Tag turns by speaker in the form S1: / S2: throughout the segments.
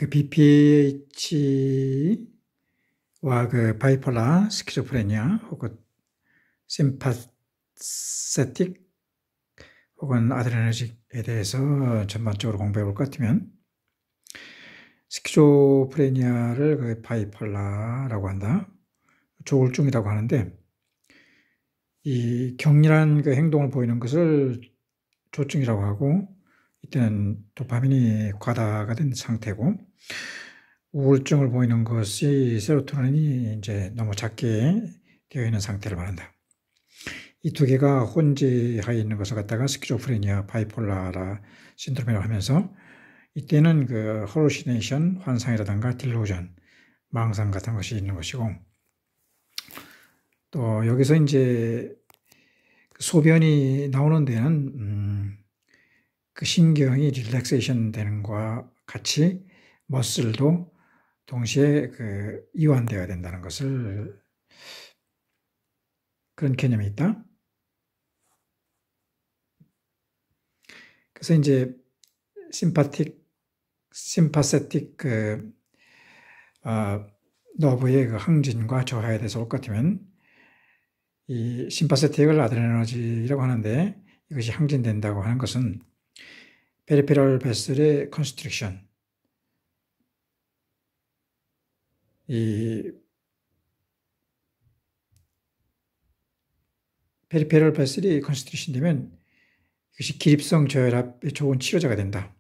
S1: 그 BPH와 그 바이폴라 스키조프레니아 혹은 심파세틱 혹은 아드레너직에 대해서 전반적으로 공부해 볼 것 같으면, 스키조프레니아를 그 바이폴라라고 한다. 조울증이라고 하는데, 이 격렬한 그 행동을 보이는 것을 조증이라고 하고, 이때는 도파민이 과다가 된 상태고, 우울증을 보이는 것이 세로토닌이 이제 너무 작게 되어 있는 상태를 말한다. 이 두 개가 혼재하여 있는 것을 갖다가 스키조프레니아, 바이폴라라 신드롬이라고 하면서, 이때는 그 할루시네이션, 환상이라든가 딜루전, 망상 같은 것이 있는 것이고, 또 여기서 이제 소변이 나오는 데는 그 신경이 릴렉세이션 되는 것과 같이 머슬도 동시에 그 이완되어야 된다는 것을, 그런 개념이 있다. 그래서 이제 심파세틱 너브의 그 항진과 저하에 대해서 볼 것 같으면, 이 심파세틱을 아드레너지라고 하는데, 이것이 항진된다고 하는 것은 페리페럴 베슬의 컨스트릭션, 이 페리페럴 베슬이 컨스트릭션 되면 이것이 기립성 저혈압에 좋은 치료제가 된다.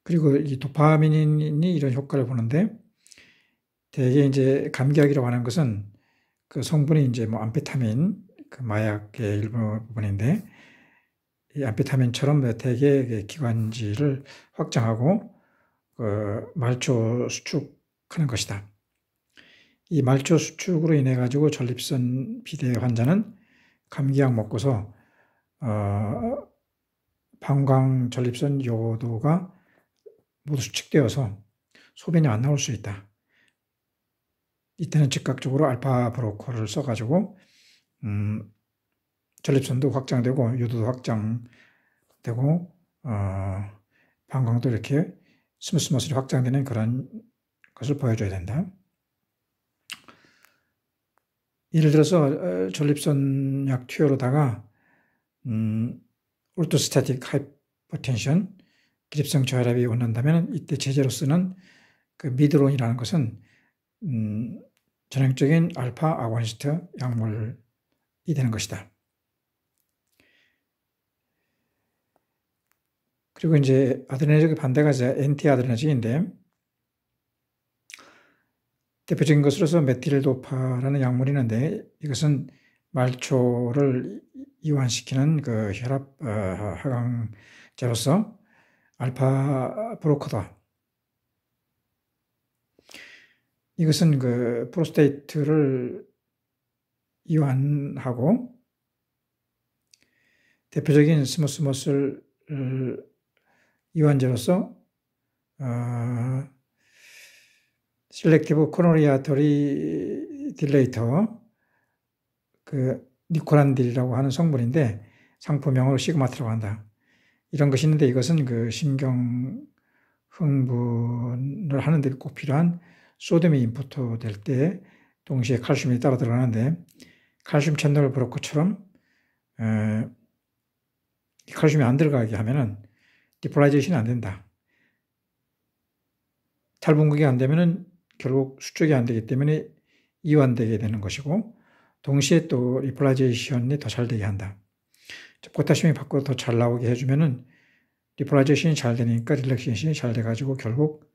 S1: 그리고 이 도파민이 이런 효과를 보는데, 대개 이제 감기약이라고 하는 것은 그 성분이 이제 뭐 암페타민, 그 마약의 일부 부분인데, 이 암페타민처럼 대개 기관지를 확장하고 말초 수축하는 것이다. 이 말초 수축으로 인해 가지고 전립선 비대 환자는 감기약 먹고서 방광 전립선 요도가 모두 수축되어서 소변이 안 나올 수 있다. 이때는 즉각적으로 알파 브로커를 써가지고 전립선도 확장되고 요도도 확장되고 방광도 이렇게 스무스머슬이 확장되는 그런 것을 보여줘야 된다. 예를 들어서 전립선약 투여로다가 오르토스타틱 하이퍼텐션, 기립성 저혈압이 원한다면, 이때 제재로 쓰는 그 미드론이라는 것은 전형적인 알파 아고니스트 약물이 되는 것이다. 그리고 이제 아드레너직의 반대가 이제 엔티 아드레너직인데, 대표적인 것으로서 메틸도파라는 약물이 있는데, 이것은 말초를 이완시키는 그 혈압 하강제로서 알파 브로커다. 이것은 그 프로스테이트를 이완하고, 대표적인 스무스머슬 이완제로서 셀렉티브 코로너리 아터리 딜레이터, 그 니코란딜이라고 하는 성분인데, 상품명으로 시그마트라고 한다. 이런 것이 있는데, 이것은 그 신경 흥분을 하는 데 꼭 필요한 소듐이 인풋 될 때 동시에 칼슘이 따라 들어가는데, 칼슘 채널 브로커처럼 칼슘이 안 들어가게 하면은 디폴라이제이션이 안 된다. 탈분극이 안 되면은 결국 수축이 안 되기 때문에 이완되게 되는 것이고, 동시에 또 리폴라이제이션이 더 잘 되게 한다. 포타슘이 밖으로 더 잘 나오게 해주면은 리폴라이제이션이 잘 되니까 릴렉세이션이 잘 돼가지고 결국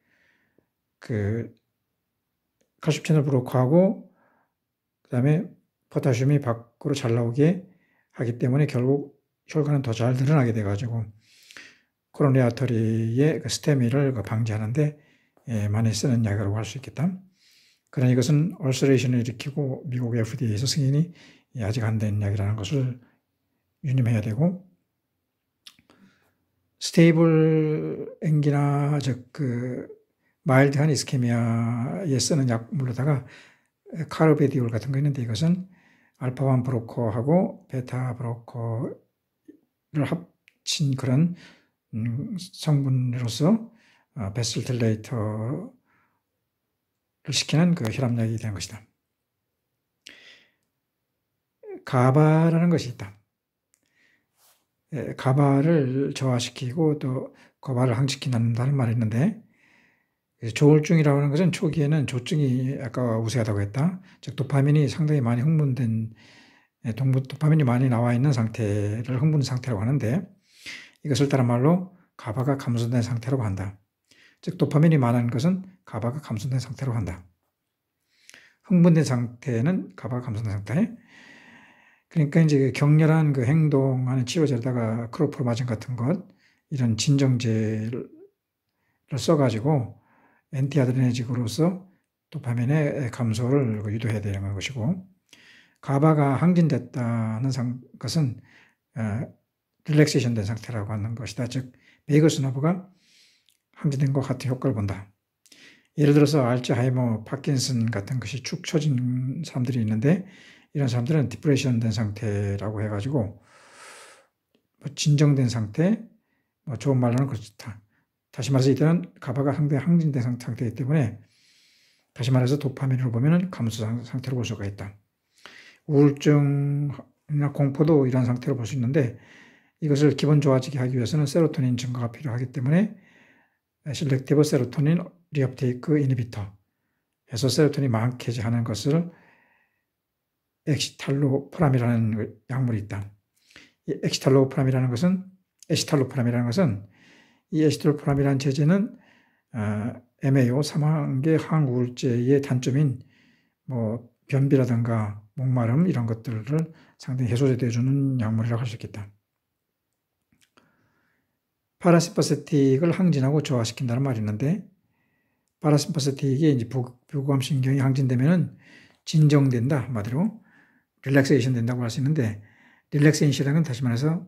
S1: 그 칼슘 채널 브로커하고 그다음에 포타슘이 밖으로 잘 나오게 하기 때문에 결국 혈관은 더 잘 늘어나게 돼가지고 코로너리 아터리의 그 스테미를 방지하는데 많이 쓰는 약이라고 할 수 있겠다. 그러나 이것은 얼서레이션을 일으키고 미국 FDA에서 승인이 아직 안 된 약이라는 것을 유념해야 되고, 스테이블 앵기나 즉 그 마일드한 이스케미아에 쓰는 약물로다가 카르베디올 같은 거 있는데, 이것은 알파1 브로커하고 베타 브로커를 합친 그런 성분으로서 베스딜레이터를 시키는 그 혈압약이 되는 것이다. 가바라는 것이 있다. 가바를 저하시키고 또 고바를 항시킨다는 말이 있는데, 조울증이라고 하는 것은 초기에는 조증이 아까 우세하다고 했다. 즉 도파민이 상당히 많이 흥분된, 도파민이 많이 나와 있는 상태를 흥분 상태라고 하는데, 이것을 다른 말로 가바가 감소된 상태라고 한다. 즉 도파민이 많은 것은 가바가 감소된 상태라고 한다. 흥분된 상태는 가바가 감소된 상태. 그러니까 이제 격렬한 그 행동하는 치료제에다가 크로포마진 같은 것, 이런 진정제를 써가지고 엔티아드레너직으로서 도파민의 감소를 유도해야 되는 것이고, 가바가 항진됐다는 것은 릴렉세이션 된 상태라고 하는 것이다. 즉 베이거스 너브가 항진된 것 같은 효과를 본다. 예를 들어서 알츠하이머, 파킨슨 같은 것이 축 처진 사람들이 있는데, 이런 사람들은 디프레션 된 상태라고 해가지고 진정된 상태, 좋은 말로는 그렇다. 다시 말해서 이때는 가바가 상당히 항진된 상태이기 때문에, 다시 말해서 도파민으로 보면 감소 상태로 볼 수가 있다. 우울증이나 공포도 이런 상태로 볼 수 있는데, 이것을 기분 좋아지게 하기 위해서는 세로토닌 증가가 필요하기 때문에 셀렉티브 세로토닌 리업테이크 이니비터 해서 세로토닌이 많게 하는 것을 에시탈로프람이라는 약물이 있다. 이 에시탈로프람이라는 것은 이 에시탈로프람이라는 제제는 MAO, 삼환계 항우울제의 단점인 변비라든가 목마름 이런 것들을 상당히 해소제되어 주는 약물이라고 할 수 있겠다. 파라심파세틱을 항진하고 저하시킨다는 말이 있는데, 파라심파세틱이 이제 부구감신경이 항진되면은 진정된다, 한마디로 릴렉세이션 된다고 할 수 있는데, 릴렉세이션은 다시 말해서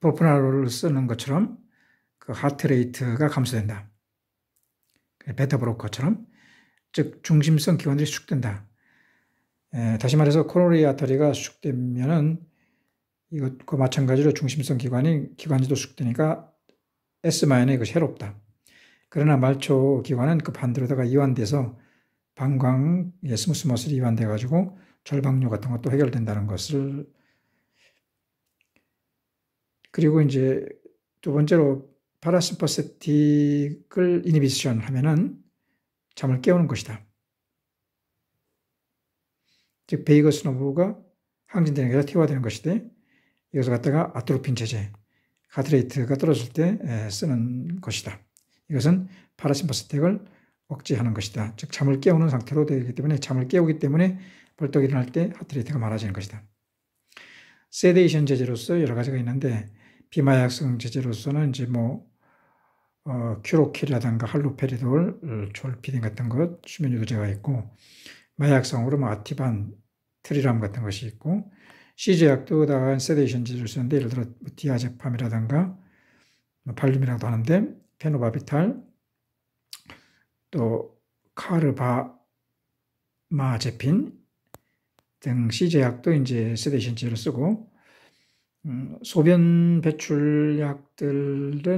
S1: 프로프라놀을 쓰는 것처럼 그 하트레이트가 감소된다. 베타 브로커처럼, 즉 중심성 기관들이 수축된다. 다시 말해서 코로너리 아터리가 수축되면은 이것과 마찬가지로 중심성 기관지도 수축되니까 S마이너 이것이 해롭다. 그러나 말초 기관은 그 반대로다가 이완돼서 방광의 스무스 머슬이 이완돼 가지고 절박뇨 같은 것도 해결된다는 것을. 그리고 이제 두 번째로 파라심파세틱을 이니비션 하면은 잠을 깨우는 것이다. 즉 베이거스 너브가 항진되는 게 아니라 퇴화되는 것인데, 이것을 갖다가 아트로핀 제제, 하트레이트가 떨어질 때 쓰는 것이다. 이것은 파라심파세틱을 억제하는 것이다. 즉 잠을 깨우는 상태로 되기 때문에, 잠을 깨우기 때문에 벌떡 일어날 때 하트레이트가 많아지는 것이다. 세데이션 제제로서 여러 가지가 있는데, 비마약성 제제로서는 이제 큐로킬이라든가 할로페리돌, 졸피딘 같은 것, 수면 유도제가 있고, 마약성으로 아티반, 트리람 같은 것이 있고, C제약도 다양한 세데이션 제제를 쓰는데, 예를 들어 디아제팜이라든가 발륨이라고도 하는데, 페노바비탈, 또 카르바마제핀 등 C제약도 이제 세데이션 제제를 쓰고, 소변 배출약들도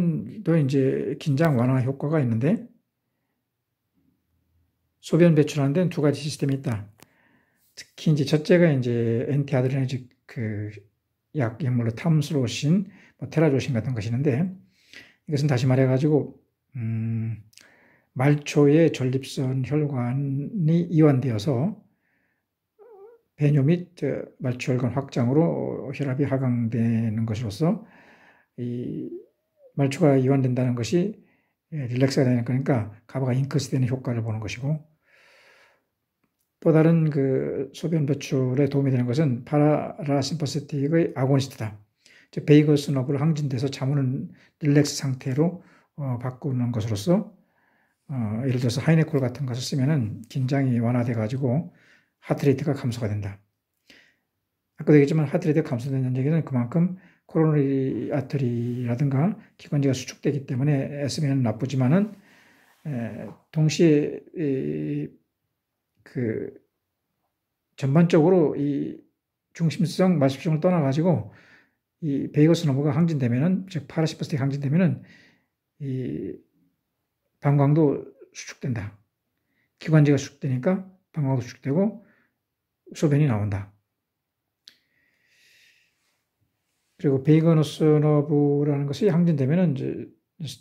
S1: 이제 긴장 완화 효과가 있는데, 소변 배출하는 데는 두 가지 시스템이 있다. 특히 이제 첫째가 이제 엔티아드레너직 그 약물로 탐스로신, 테라조신 같은 것이 있는데, 이것은 다시 말해가지고 말초의 전립선 혈관이 이완되어서 배뇨 및 말초혈관 확장으로 혈압이 하강되는 것으로서, 이 말초가 이완된다는 것이 릴렉스가 되는 거니까 가바가 인크스 되는 효과를 보는 것이고, 또 다른 그 소변 배출에 도움이 되는 것은 파라심파세틱의 아고니스트다. 즉 베이거스 너브를 항진돼서 잠오는 릴렉스 상태로 바꾸는 것으로서, 예를 들어서 하이네콜 같은 것을 쓰면은 긴장이 완화돼 가지고 하트레이트가 감소가 된다. 아까도 얘기했지만 하트레이트가 감소된다는 얘기는 그만큼 코로너리 아터리라든가 기관지가 수축되기 때문에 쓰면 나쁘지만은, 동시에 전반적으로 이 중심성 말습증을 떠나가지고 이 베이거스 너브가 항진되면은, 즉 파라시mpa스틱이 항진되면은 이 방광도 수축된다. 기관지가 수축되니까 방광도 수축되고 소변이 나온다. 그리고 베이거너스 너브라는 것이 항진되면은 이제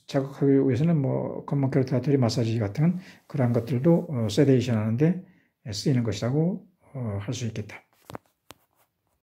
S1: 자극하기 위해서는 뭐 컨먼캐로타토리 마사지 같은 그러한 것들도 세데이션 하는데 쓰이는 것이라고 할 수 있겠다.